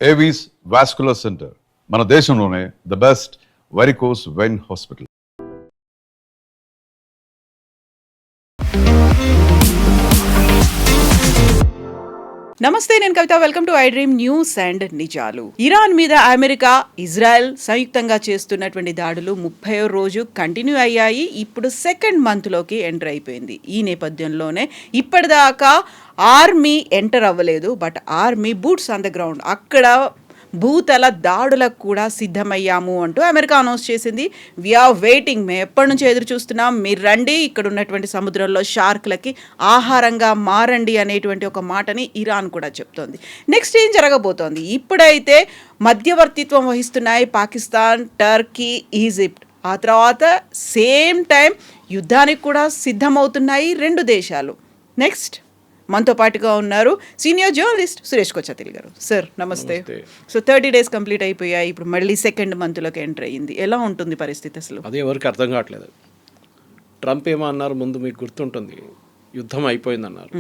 Avis vascular centre మన దేశంలోనే the best varicose vein hospital. నమస్తే, నేను Kavitha. Welcome to I dream news and నిజాలు. ఇరాన్ మీద అమెరికా, ఇజ్రాయెల్ సంయుక్తంగా చేస్తున్నటువంటి దాడులు 30వ రోజు కంటిన్యూ అయ్యాయి. ఇప్పుడు సెకండ్ మంత్లోకి ఎంటర్ అయిపోయింది. ఈ నేపథ్యంలోనే ఇప్పటిదాకా ఆర్మీ ఎంటర్ అవ్వలేదు, but army boots on the ground అక్కడ భూతల దాడులకు కూడా సిద్ధమయ్యాము అంటూ అమెరికా అనౌన్స్ చేసింది. వీఆర్ వెయిటింగ్, మేము ఎప్పటి నుంచో ఎదురు చూస్తున్నాం, మీరు రండి, ఇక్కడ ఉన్నటువంటి సముద్రంలో షార్క్లకి ఆహారంగా మారండి అనేటువంటి ఒక మాటని ఇరాన్ కూడా చెప్తోంది. నెక్స్ట్ ఏం జరగబోతోంది? ఇప్పుడైతే మధ్యవర్తిత్వం వహిస్తున్నాయి పాకిస్తాన్, టర్కీ, ఈజిప్ట్. ఆ తర్వాత సేమ్ టైం యుద్ధానికి కూడా సిద్ధమవుతున్నాయి రెండు దేశాలు. నెక్స్ట్ మనతో పాటుగా ఉన్నారు సీనియర్ జర్నలిస్ట్ సురేష్ కొచ్చతిల్ గారు. సార్ నమస్తే. సో 30 days కంప్లీట్ అయిపోయాయి, ఇప్పుడు మళ్ళీ సెకండ్ మంత్లోకి ఎంటర్ అయ్యింది. ఎలా ఉంటుంది పరిస్థితి అసలు? అదే ఎవరికి అర్థం కావట్లేదు. ట్రంప్ ఏమో అన్నారు, ముందు మీకు గుర్తుంటుంది, యుద్ధం అయిపోయిందన్నారు.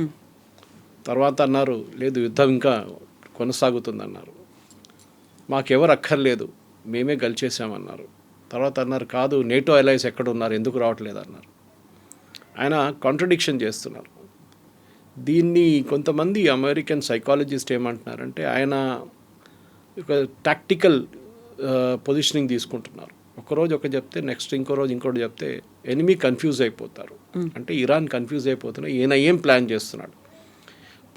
తర్వాత అన్నారు లేదు, యుద్ధం ఇంకా కొనసాగుతుందన్నారు. మాకెవరు అక్కర్లేదు, మేమే గెలిచేసామన్నారు. తర్వాత అన్నారు కాదు, నేటో అలయన్స్ ఎక్కడ ఉన్నారు, ఎందుకు రావట్లేదు అన్నారు. ఆయన కాంట్రడిక్షన్ చేస్తున్నారు. దీన్ని కొంతమంది అమెరికన్ సైకాలజిస్ట్ ఏమంటున్నారంటే ఆయన ఒక టాక్టికల్ పొజిషనింగ్ తీసుకుంటున్నారు. ఒకరోజు ఒక చెప్తే నెక్స్ట్ ఇంకో రోజు ఇంకోటి చెప్తే ఎనిమీ కన్ఫ్యూజ్ అయిపోతారు. అంటే ఇరాన్ కన్ఫ్యూజ్ అయిపోతున్నా, ఈయన ఏం ప్లాన్ చేస్తున్నాడు.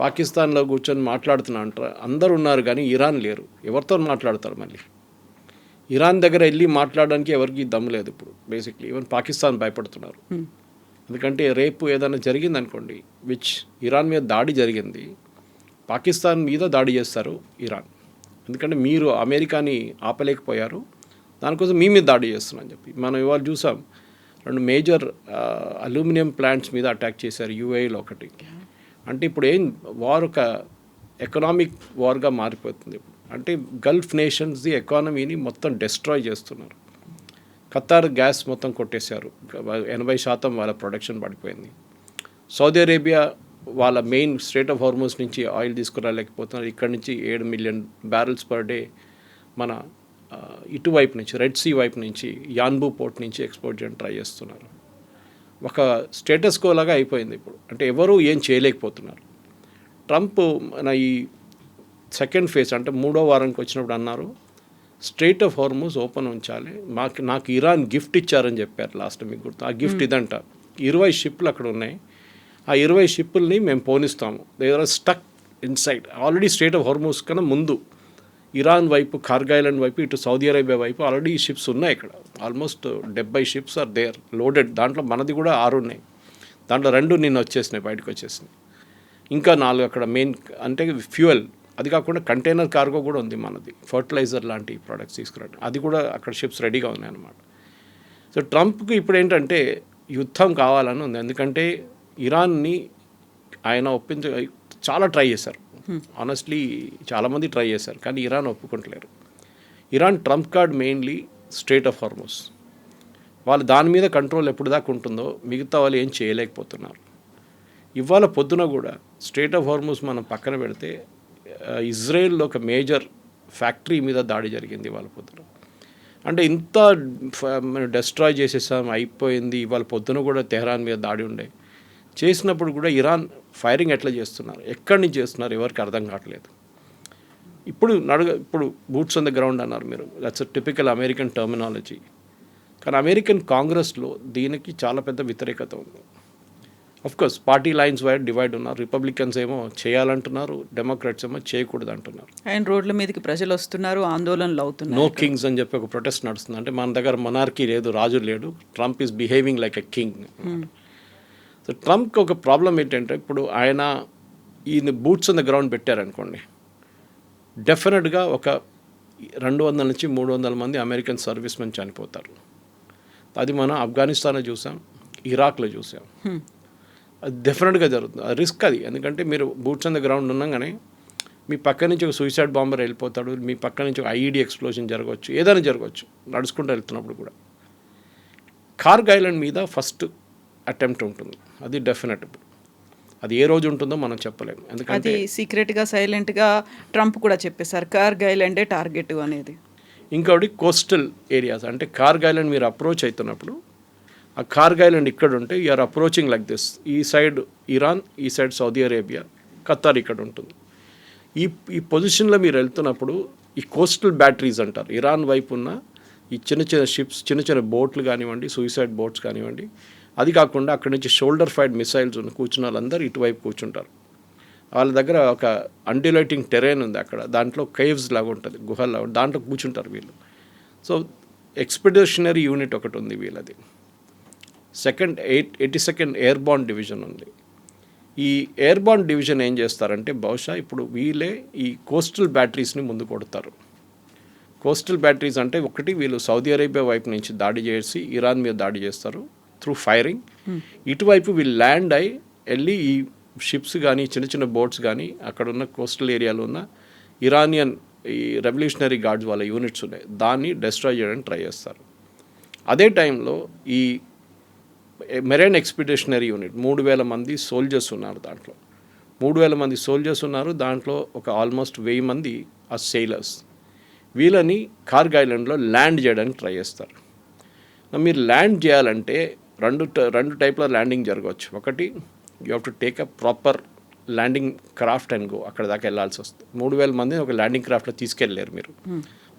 పాకిస్తాన్లో కూర్చొని మాట్లాడుతున్నా అంటారు, అందరు ఉన్నారు కానీ ఇరాన్ లేరు, ఎవరితో మాట్లాడతారు? మళ్ళీ ఇరాన్ దగ్గర వెళ్ళి మాట్లాడడానికి ఎవరికి దమ్ము లేదు ఇప్పుడు. బేసిక్లీ ఈవెన్ పాకిస్తాన్ భయపడుతున్నారు. ఎందుకంటే రేపు ఏదైనా జరిగింది అనుకోండి, విచ్ ఇరాన్ మీద దాడి జరిగింది, పాకిస్తాన్ మీద దాడి చేస్తారు ఇరాన్. ఎందుకంటే మీరు అమెరికాని ఆపలేకపోయారు, దానికోసం మీ మీద దాడి చేస్తున్నారని చెప్పి. మనం ఇవాళ చూసాం, 2 మేజర్ అల్యూమినియం ప్లాంట్స్ మీద అటాక్ చేశారు, యూఏఈలో ఒకటి. అంటే ఇప్పుడు ఏం వార్ ఒక ఎకనామిక్ వార్గా మారిపోతుంది. అంటే గల్ఫ్ నేషన్స్ది ఎకానమీని మొత్తం డెస్ట్రాయ్ చేస్తున్నారు. ఖతార్ గ్యాస్ మొత్తం కొట్టేశారు, 80% వాళ్ళ ప్రొడక్షన్ పడిపోయింది. సౌదీ అరేబియా వాళ్ళ మెయిన్ స్ట్రెయిట్ ఆఫ్ హార్మోస్ నుంచి ఆయిల్ తీసుకురాలేకపోతున్నారు. ఇక్కడ నుంచి 7 million barrels per day మన ఇటువైపు నుంచి, రెడ్ సీ వైపు నుంచి, యాన్బూ పోర్ట్ నుంచి ఎక్స్పోర్ట్ చేయడం ట్రై చేస్తున్నారు. ఒక స్టేటస్ కో లాగా అయిపోయింది ఇప్పుడు. అంటే ఎవరు ఏం చేయలేకపోతున్నారు. ట్రంప్ మన ఈ సెకండ్ ఫేజ్ అంటే 3వ వారానికి వచ్చినప్పుడు అన్నారు స్ట్రెయిట్ ఆఫ్ హార్మోస్ ఓపెన్ ఉంచాలి, నాకు ఇరాన్ గిఫ్ట్ ఇచ్చారని చెప్పారు లాస్ట్, మీకు గుర్తు. ఆ గిఫ్ట్ ఇదంట, 20 షిప్లు అక్కడ ఉన్నాయి, ఆ 20 షిప్పుల్ని మేము పోనిస్తాము. They are stuck inside. Already strait of Hormuz కన్నా ముందు ఇరాన్ వైపు, కార్గ్ ఐలాండ్ వైపు, ఇటు సౌదీ అరేబియా వైపు ఆల్రెడీ షిప్స్ ఉన్నాయి. ఇక్కడ almost 70 ships are there loaded. దాంట్లో మనది కూడా 6 ఉన్నాయి. దాంట్లో 2 నిన్న వచ్చేసినాయి, బయటకు వచ్చేసినాయి. ఇంకా 4 అక్కడ మెయిన్ అంటే ఫ్యూయల్, అది కాకుండా కంటైనర్ కార్గో కూడా ఉంది మనది, ఫర్టిలైజర్ లాంటి ప్రోడక్ట్స్ తీసుకురావడం, అది కూడా అక్కడ షిప్స్ రెడీగా ఉన్నాయన్నమాట. సో ట్రంప్కి ఇప్పుడు ఏంటంటే యుద్ధం కావాలని ఉంది. ఎందుకంటే ఇరాన్ని ఆయన చాలా ట్రై చేశారు. ఆనెస్ట్లీ చాలామంది ట్రై చేశారు, కానీ ఇరాన్ ఒప్పుకుంటలేరు. Iran trump card mainly strait of Hormuz. వాళ్ళు దాని మీద కంట్రోల్ ఎప్పుడు దాకా ఉంటుందో మిగతా వాళ్ళు ఏం చేయలేకపోతున్నారు. ఇవాళ పొద్దున కూడా స్ట్రెయిట్ ఆఫ్ హార్మోస్ మనం పక్కన పెడితే ఇజ్రాయెల్లో ఒక మేజర్ ఫ్యాక్టరీ మీద దాడి జరిగింది ఇవాళ పొద్దున. అంటే ఇంత డెస్ట్రాయ్ చేసేసాం, అయిపోయింది. ఇవాళ పొద్దున కూడా తెహరాన్ మీద దాడి ఉండే, చేసినప్పుడు కూడా ఇరాన్ ఫైరింగ్ ఎట్లా చేస్తున్నారు, ఎక్కడి నుంచి చేస్తున్నారు, ఎవరికి అర్థం కావట్లేదు. ఇప్పుడు బూట్స్ ఆన్ ద గ్రౌండ్ అన్నారు మీరు, that's a typical American terminology. కానీ అమెరికన్ కాంగ్రెస్లో దీనికి చాలా పెద్ద వ్యతిరేకత ఉంది. Course party lines wide divide ఉన్నారు. రిపబ్లికన్స్ ఏమో చేయాలంటున్నారు, డెమోక్రాట్స్ ఏమో చేయకూడదు అంటున్నారు. ఆయన రోడ్ల మీదకి ప్రజలు వస్తున్నారు, ఆందోళనలు అవుతున్నారు. నో కింగ్స్ అని చెప్పి ఒక ప్రొటెస్ట్ నడుస్తుంది. అంటే మన దగ్గర మొనార్కీ లేదు, రాజు లేడు, Trump is behaving like a king. So ట్రంప్కి ఒక ప్రాబ్లం ఏంటంటే ఇప్పుడు ఆయన ఈయన బూట్స్ ఆన్ ద గ్రౌండ్ పెట్టారనుకోండి, డెఫినెట్గా ఒక 200 నుంచి 300 మంది అమెరికన్ సర్వీస్ మెన్ చనిపోతారు. అది మనం ఆఫ్ఘనిస్తాన్లో చూసాం, ఇరాక్లో చూసాం. అది డెఫినెట్గా జరుగుతుంది. అది రిస్క్ అది. ఎందుకంటే మీరు బూట్స్ ఆన్ ద గ్రౌండ్ ఉన్నాగానే మీ పక్క నుంచి ఒక సూసైడ్ బాంబర్ వెళ్ళిపోతాడు, మీ పక్క నుంచి ఒక ఐఈడీ ఎక్స్ప్లోజన్ జరగవచ్చు, ఏదైనా జరగవచ్చు నడుచుకుంటూ వెళ్తున్నప్పుడు కూడా. కార్గ్ ఐలాండ్ మీద ఫస్ట్ అటెంప్ట్ ఉంటుంది, అది డెఫినెట్. అది ఏ రోజు ఉంటుందో మనం చెప్పలేము. ఎందుకంటే అది సీక్రెట్గా సైలెంట్గా ట్రంప్ కూడా చెప్పేశారు, కార్గిల్ ఐలాండే టార్గెట్ అనేది. ఇంకొకటి కోస్టల్ ఏరియాస్, అంటే కార్గిల్ ఐలాండ్ మీరు అప్రోచ్ అవుతున్నప్పుడు ఆ కార్గిల్ ఐలాండ్ ఇక్కడ ఉంటే యూఆర్ అప్రోచింగ్ లైక్ దిస్. ఈ సైడ్ ఇరాన్, ఈ సైడ్ సౌదీ అరేబియా, ఖతార్ ఇక్కడ ఉంటుంది. ఈ పొజిషన్లో మీరు వెళ్తున్నప్పుడు ఈ కోస్టల్ బ్యాటరీస్ అంటారు, ఇరాన్ వైపు ఉన్న ఈ చిన్న చిన్న షిప్స్, చిన్న చిన్న బోట్లు కానివ్వండి, సూసైడ్ బోట్స్ కానివ్వండి, అది కాకుండా అక్కడి నుంచి షోల్డర్ ఫైర్డ్ మిసైల్స్ ఉన్న కూర్చున్న వాళ్ళందరూ ఇటువైపు కూర్చుంటారు. వాళ్ళ దగ్గర ఒక అన్డిలైటింగ్ టెరైన్ ఉంది అక్కడ, దాంట్లో కేవ్స్ లాగా ఉంటుంది, గుహల్లా, దాంట్లో కూర్చుంటారు వీళ్ళు. సో ఎక్స్పెడిషనరీ యూనిట్ ఒకటి ఉంది వీళ్ళది. 82nd ఎయిర్బార్న్ డివిజన్ ఉంది. ఈ ఎయిర్బార్న్ డివిజన్ ఏం చేస్తారంటే బహుశా ఇప్పుడు వీళ్ళే ఈ కోస్టల్ బ్యాటరీస్ని ముందు కొడతారు. కోస్టల్ బ్యాటరీస్ అంటే ఒకటి, వీళ్ళు సౌదీ అరేబియా వైపు నుంచి దాడి చేసి ఇరాన్ మీద దాడి చేస్తారు త్రూ ఫైరింగ్. ఇటువైపు వీళ్ళు ల్యాండ్ అయి వెళ్ళి ఈ షిప్స్ కానీ చిన్న చిన్న బోట్స్ కానీ అక్కడ ఉన్న కోస్టల్ ఏరియాలో ఉన్న ఇరానియన్ ఈ రెవల్యూషనరీ గార్డ్స్ వాళ్ళ యూనిట్స్ ఉన్నాయి, దాన్ని డెస్ట్రాయ్ చేయడానికి ట్రై చేస్తారు. అదే టైంలో ఈ మెరైన్ ఎక్స్పెడిషనరీ యూనిట్ 3,000 మంది సోల్జర్స్ ఉన్నారు, దాంట్లో 3,000 మంది సోల్జర్స్ ఉన్నారు, దాంట్లో ఒక ఆల్మోస్ట్ 1,000 మంది ఆ సెయిలర్స్. వీళ్ళని కార్గిల్ ఐలాండ్లో ల్యాండ్ చేయడానికి ట్రై చేస్తారు. మీరు ల్యాండ్ చేయాలంటే రెండు టైప్ల ల్యాండింగ్ జరగవచ్చు. ఒకటి, you have to take a proper landing craft and go, అక్కడ దాకా వెళ్ళాల్సి వస్తుంది. 3,000 మందిని ఒక ల్యాండింగ్ క్రాఫ్ట్లో తీసుకెళ్ళలేరు మీరు,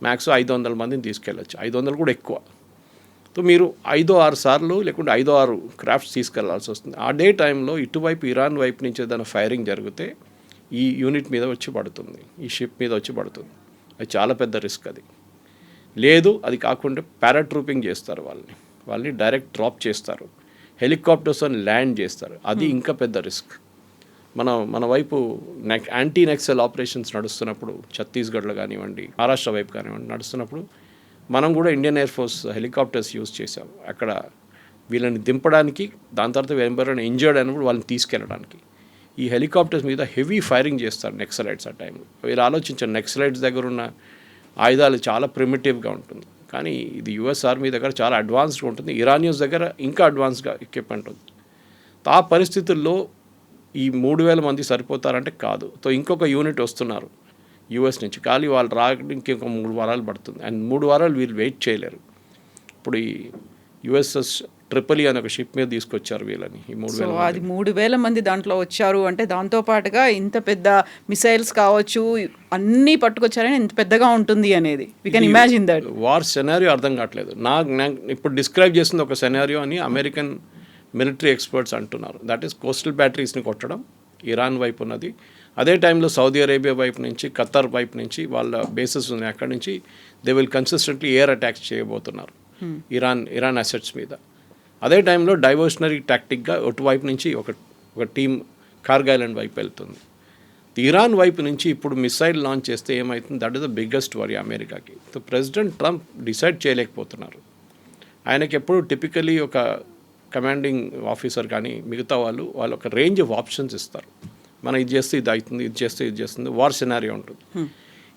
మ్యాక్స్ 500 మందిని తీసుకెళ్ళచ్చు, 500 కూడా ఎక్కువ. సో మీరు 5-6 సార్లు లేకుంటే 5-6 క్రాఫ్ట్స్ తీసుకెళ్లాల్సి వస్తుంది. అదే టైంలో ఇటువైపు ఇరాన్ వైపు నుంచి ఏదైనా ఫైరింగ్ జరిగితే ఈ యూనిట్ మీద వచ్చి పడుతుంది, ఈ షిప్ మీద వచ్చి పడుతుంది. అది చాలా పెద్ద రిస్క్. అది లేదు, అది కాకుండా పారాట్రూపింగ్ చేస్తారు, వాళ్ళని డైరెక్ట్ డ్రాప్ చేస్తారు, హెలికాప్టర్స్ అని ల్యాండ్ చేస్తారు, అది ఇంకా పెద్ద రిస్క్. మన వైపు యాంటీ నక్సల్ ఆపరేషన్స్ నడుస్తున్నప్పుడు ఛత్తీస్గఢ్లో కానివ్వండి, మహారాష్ట్ర వైపు కానివ్వండి నడుస్తున్నప్పుడు మనం కూడా Indian air force helicopters use చేసాం అక్కడ వీళ్ళని దింపడానికి. దాని తర్వాత ఎవరైనా ఇంజర్డ్ అయినప్పుడు వాళ్ళని తీసుకెళ్ళడానికి ఈ హెలికాప్టర్స్ మీద హెవీ ఫైరింగ్ చేస్తారు నక్సలైట్స్. ఆ టైంలో వీళ్ళు ఆలోచించారు, నక్సలైట్స్ దగ్గర ఉన్న ఆయుధాలు చాలా ప్రిమిటివ్గా ఉంటుంది, కానీ ఇది యుఎస్ ఆర్మీ దగ్గర చాలా అడ్వాన్స్గా ఉంటుంది, ఇరానియన్స్ దగ్గర ఇంకా అడ్వాన్స్గా ఎక్విప్మెంట్ ఉంది. ఆ పరిస్థితుల్లో ఈ 3,000 మంది సరిపోతారంటే కాదు. సో ఇంకొక యూనిట్ వస్తున్నారు యూఎస్ నుంచి, కానీ వాళ్ళు రావడానికి ఇంకొక 3 వారాలు పడుతుంది, అండ్ 3 వారాలు వీళ్ళు వెయిట్ చేయలేరు. ఇప్పుడు ఈ యుఎస్ఎస్ ట్రిపుల్ అని ఒక షిప్ మీద తీసుకొచ్చారు వీళ్ళని, ఈ 3,000. అది 3,000 మంది దాంట్లో వచ్చారు అంటే దాంతోపాటుగా ఇంత పెద్ద మిసైల్స్ కావచ్చు అన్నీ పట్టుకొచ్చారని ఎంత పెద్దగా ఉంటుంది అనేది we can imagine that. War scenario అర్థం కావట్లేదు నాకు ఇప్పుడు డిస్క్రైబ్ చేసింది ఒక సెనారియో అని అమెరికన్ మిలిటరీ ఎక్స్పర్ట్స్ అంటున్నారు. దట్ ఈస్ కోస్టల్ బ్యాటరీస్ని కొట్టడం ఇరాన్ వైపు ఉన్నది. అదే టైంలో సౌదీ అరేబియా వైపు నుంచి, ఖతార్ వైపు నుంచి వాళ్ళ బేసెస్ ఉన్నాయి, అక్కడి నుంచి they will consistently air attacks చేయబోతున్నారు ఇరాన్ అసెట్స్ మీద. అదే టైంలో డైవర్షనరీ టాక్టిక్గా అటువైపు నుంచి ఒక టీం కార్గిల్ ఐలాండ్ వైపు వెళ్తుంది. ఇరాన్ వైపు నుంచి ఇప్పుడు మిసైల్ లాంచ్ చేస్తే ఏమవుతుంది, that is the biggest worry అమెరికాకి. సో ప్రెసిడెంట్ ట్రంప్ డిసైడ్ చేయలేకపోతున్నారు. ఆయనకి ఎప్పుడు టిపికలీ ఒక కమాండింగ్ ఆఫీసర్ కానీ మిగతా వాళ్ళు ఒక రేంజ్ ఆఫ్ ఆప్షన్స్ ఇస్తారు, మనం ఇది చేస్తే ఇది అవుతుంది, ఇది చేస్తే ఇది చేస్తుంది, వార్ సినారియో ఉంటుంది.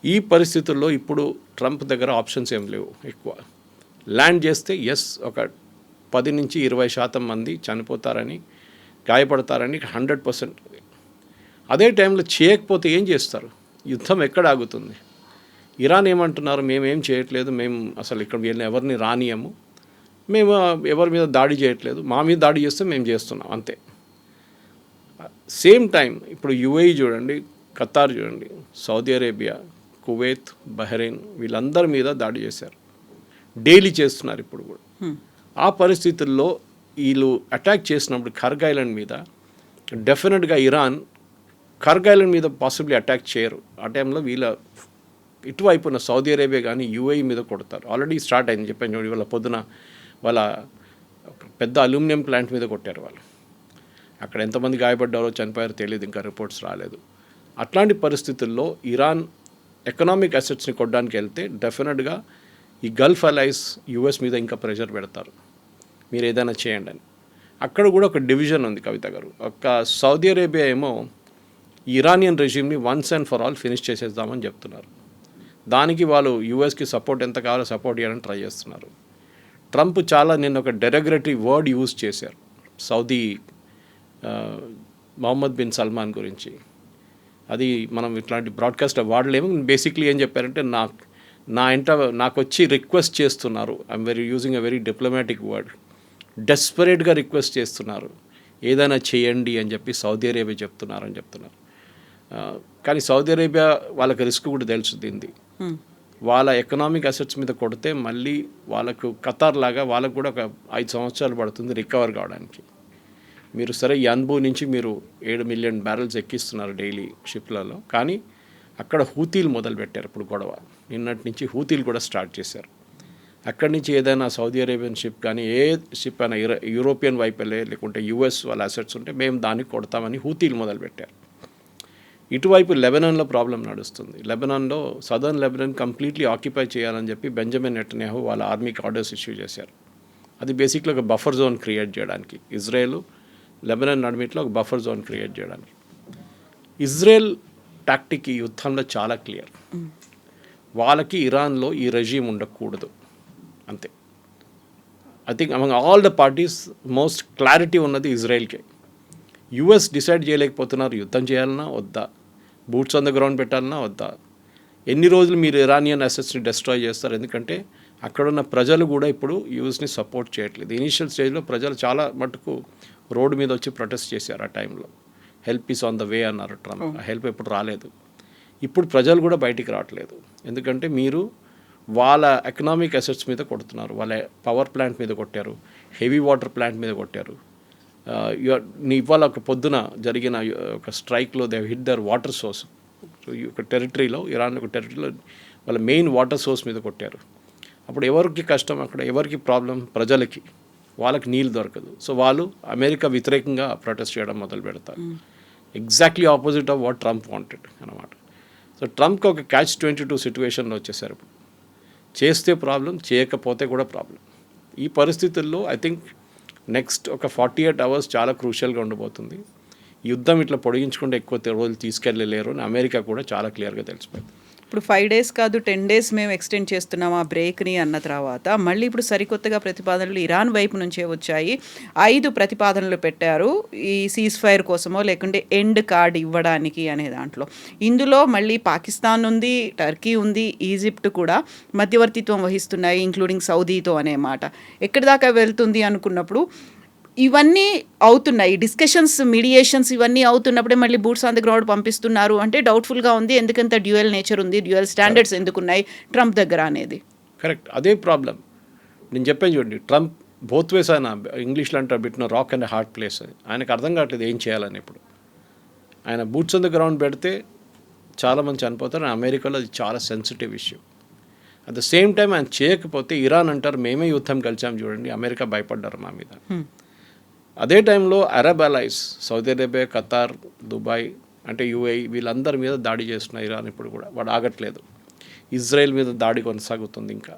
ఈ పరిస్థితుల్లో ఇప్పుడు ట్రంప్ దగ్గర ఆప్షన్స్ ఏం లేవు ఎక్కువ. ల్యాండ్ చేస్తే ఎస్ ఒక 10-20% మంది చనిపోతారని, గాయపడతారని 100%. అదే టైంలో చేయకపోతే ఏం చేస్తారు, యుద్ధం ఎక్కడ ఆగుతుంది? ఇరాన్ ఏమంటున్నారు, మేమేం చేయట్లేదు, మేము అసలు ఇక్కడ వీళ్ళని ఎవరిని రానియము, మేము ఎవరి మీద దాడి చేయట్లేదు, మా మీద దాడి చేస్తే మేము చేస్తున్నాం అంతే. సేమ్ టైం ఇప్పుడు యుఏఈ చూడండి, ఖతార్ చూడండి, సౌదీ అరేబియా, కువైత్, బహ్రెయిన్ వీళ్ళందరి మీద దాడి చేశారు, డైలీ చేస్తున్నారు ఇప్పుడు కూడా. ఆ పరిస్థితుల్లో వీళ్ళు అటాక్ చేసినప్పుడు కార్గిల్ ఐలాండ్ మీద డెఫినెట్గా ఇరాన్ కార్గిల్ ఐలాండ్ మీద పాసిబ్లీ అటాక్ చేయరు. ఆ టైంలో వీళ్ళ ఇటువైపున సౌదీ అరేబియా కానీ యుఏఈ మీద కొడతారు. ఆల్రెడీ స్టార్ట్ అయింది చెప్పాను చూడండి, వాళ్ళ పొద్దున వాళ్ళ పెద్ద అల్యూమినియం ప్లాంట్ మీద కొట్టారు వాళ్ళు. అక్కడ ఎంతమంది గాయపడ్డారో చనిపోయారో తెలియదు, ఇంకా రిపోర్ట్స్ రాలేదు. అట్లాంటి పరిస్థితుల్లో ఇరాన్ ఎకనామిక్ అసెట్స్ని కొట్టడానికి వెళ్తే డెఫినెట్గా ఈ గల్ఫ్ అలైస్ యుఎస్ మీద ఇంకా ప్రెషర్ పెడతారు, మీరు ఏదైనా చేయండి అని. అక్కడ కూడా ఒక డివిజన్ ఉంది కవిత గారు. ఒక సౌదీ అరేబియా ఏమో ఇరానియన్ రెజ్యూమ్ని once and for all finish చేసేద్దామని చెప్తున్నారు. దానికి వాళ్ళు యూఎస్కి సపోర్ట్ ఎంత కావాలో సపోర్ట్ చేయడానికి ట్రై చేస్తున్నారు. ట్రంప్ నిన్న ఒక డెరగరేటరీ వర్డ్ యూజ్ చేశారు సౌదీ మొహమ్మద్ బిన్ సల్మాన్ గురించి. అది మనం ఇట్లాంటి బ్రాడ్కాస్ట్ వాడలేము. బేసిక్లీ ఏం చెప్పారంటే నాకు వచ్చి రిక్వెస్ట్ చేస్తున్నారు. I'm using a very diplomatic word. డెస్పరేట్గా రిక్వెస్ట్ చేస్తున్నారు, ఏదైనా చేయండి అని చెప్పి సౌదీ అరేబియా చెప్తున్నారు. కానీ సౌదీ అరేబియా వాళ్ళకి రిస్క్ కూడా తెలుసు దీన్ని. వాళ్ళ ఎకనామిక్ అసెట్స్ మీద కొడితే మళ్ళీ వాళ్ళకు ఖతార్ లాగా వాళ్ళకు కూడా ఒక 5 సంవత్సరాలు పడుతుంది రికవర్ కావడానికి. మీరు సరే యన్బూ నుంచి మీరు 7 మిలియన్ బ్యారెల్స్ ఎక్కిస్తున్నారు డైలీ షిప్లలో, కానీ అక్కడ హూతీలు మొదలుపెట్టారు ఇప్పుడు గొడవ. నిన్నటి నుంచి హూతీలు కూడా స్టార్ట్ చేశారు. అక్కడి నుంచి ఏదైనా సౌదీ అరేబియన్ షిప్ కానీ ఏ షిప్ అయినా యూరోపియన్ వైపు వెళ్ళే లేకుంటే యుఎస్ వాళ్ళ అసెట్స్ ఉంటే మేము దానికి కొడతామని హూతీలు మొదలుపెట్టారు. ఇటువైపు లెబనాన్లో ప్రాబ్లం నడుస్తుంది. లెబనాన్లో సదర్న్ లెబనాన్ కంప్లీట్లీ ఆక్యుపై చేయాలని చెప్పి బెంజమిన్ నెటన్యాహు వాళ్ళ ఆర్మీకి ఆర్డర్స్ ఇష్యూ చేశారు. అది బేసిక్లీ ఒక బఫర్ జోన్ క్రియేట్ చేయడానికి, ఇజ్రాయెల్ లెబనాన్ నడిమిట్లో ఒక బఫర్ జోన్ క్రియేట్ చేయడానికి. ఇజ్రాయెల్ టాక్టిక్ ఈ యుద్ధంలో చాలా క్లియర్. వాళ్ళకి ఇరాన్లో ఈ రెజీమ్ ఉండకూడదు అంతే. I think among all the parties most clarity ఉన్నది ఇజ్రాయెల్కే. యుఎస్ డిసైడ్ చేయలేకపోతున్నారు యుద్ధం చేయాలన్నా వద్దా, బూట్స్ ఆన్ ద గ్రౌండ్ పెట్టాలన్నా వద్దా, ఎన్ని రోజులు మీరు ఇరానియన్ అసెట్స్ని డెస్ట్రాయ్ చేస్తారు. ఎందుకంటే అక్కడున్న ప్రజలు కూడా ఇప్పుడు యూఎస్ని సపోర్ట్ చేయట్లేదు. ఇనీషియల్ స్టేజ్లో ప్రజలు చాలా మటుకు రోడ్డు మీద వచ్చి ప్రొటెస్ట్ చేశారు. ఆ టైంలో help is on the way అన్నారు ట్రంప్. ఆ హెల్ప్ ఎప్పుడు రాలేదు. ఇప్పుడు ప్రజలు కూడా బయటికి రావట్లేదు. ఎందుకంటే మీరు వాళ్ళ ఎకనామిక్ అసెట్స్ మీద కొడుతున్నారు. వాళ్ళ పవర్ ప్లాంట్ మీద కొట్టారు, హెవీ వాటర్ ప్లాంట్ మీద కొట్టారు. ఇవాళ ఒక పొద్దున జరిగిన ఒక స్ట్రైక్లో they hit their water source. ఒక టెరిటరీలో, ఇరాన్ ఒక టెరిటరీలో వాళ్ళ మెయిన్ వాటర్ సోర్స్ మీద కొట్టారు. అప్పుడు ఎవరికి కష్టం, అక్కడ ఎవరికి ప్రాబ్లం, ప్రజలకి. వాళ్ళకి నీళ్ళు దొరకదు. సో వాళ్ళు అమెరికా వ్యతిరేకంగా ప్రొటెస్ట్ చేయడం మొదలు పెడతారు. Exactly opposite of what Trump wanted అనమాట. సో ట్రంప్కి ఒక catch-22 సిచ్యువేషన్లో వచ్చేసారు. చేస్తే ప్రాబ్లం, చేయకపోతే కూడా ప్రాబ్లం. ఈ పరిస్థితుల్లో ఐ థింక్ నెక్స్ట్ ఒక 48 అవర్స్ చాలా క్రూషియల్గా ఉండబోతుంది. యుద్ధం ఇట్లా పొడిగించకుండా ఎక్కువ రోజులు తీసుకెళ్ళలేరు అని అమెరికా కూడా చాలా క్లియర్గా తెలిసిపోయింది. ఇప్పుడు 5 days కాదు 10 days మేము ఎక్స్టెండ్ చేస్తున్నాం ఆ బ్రేక్ని అన్న తర్వాత మళ్ళీ ఇప్పుడు సరికొత్తగా ప్రతిపాదనలు ఇరాన్ వైపు నుంచే వచ్చాయి. 5 ప్రతిపాదనలు పెట్టారు ఈ సీజ్ ఫైర్ కోసమో లేకుంటే ఎండ్ కార్డ్ ఇవ్వడానికి అనే దాంట్లో. ఇందులో మళ్ళీ పాకిస్తాన్ ఉంది, టర్కీ ఉంది, ఈజిప్ట్ కూడా మధ్యవర్తిత్వం వహిస్తున్నాయి, ఇంక్లూడింగ్ సౌదీతో అనే మాట. ఎక్కడి దాకా వెళ్తుంది అనుకున్నప్పుడు ఇవన్నీ అవుతున్నాయి, డిస్కషన్స్, మీడియేషన్స్ ఇవన్నీ అవుతున్నప్పుడే మళ్ళీ బూట్స్ ఆన్ ద గ్రౌండ్ పంపిస్తున్నారు అంటే డౌట్ఫుల్గా ఉంది. ఎందుకంత డ్యూయల్ నేచర్ ఉంది, డ్యూయల్ స్టాండర్డ్స్ ఎందుకున్నాయి ట్రంప్ దగ్గర అనేది. కరెక్ట్, అదే ప్రాబ్లం. నేను చెప్పాను చూడండి, ట్రంప్ బోత్ వేస్ ఆయన ఇంగ్లీష్లో అంటారు బిట్న రాక్ అండ్ హార్డ్ ప్లేస్ అని. ఆయనకు అర్థం కావట్లేదు ఏం చేయాలని. ఇప్పుడు ఆయన బూట్స్ ఆన్ ద గ్రౌండ్ పెడితే చాలామంది చనిపోతారు. అమెరికాలో అది చాలా sensitive issue. At the same time ఆయన చేయకపోతే ఇరాన్ అంటారు మేమే యుద్ధం కలిసాం చూడండి, అమెరికా భయపడ్డారు మా మీద. అదే టైంలో Arab allies, Saudi Arabia, Qatar, Dubai అంటే యూఏఈ, వీళ్ళందరి మీద దాడి చేస్తున్న ఇరాన్ ఇప్పుడు కూడా వాడు ఆగట్లేదు. ఇజ్రాయెల్ మీద దాడి కొనసాగుతుంది. ఇంకా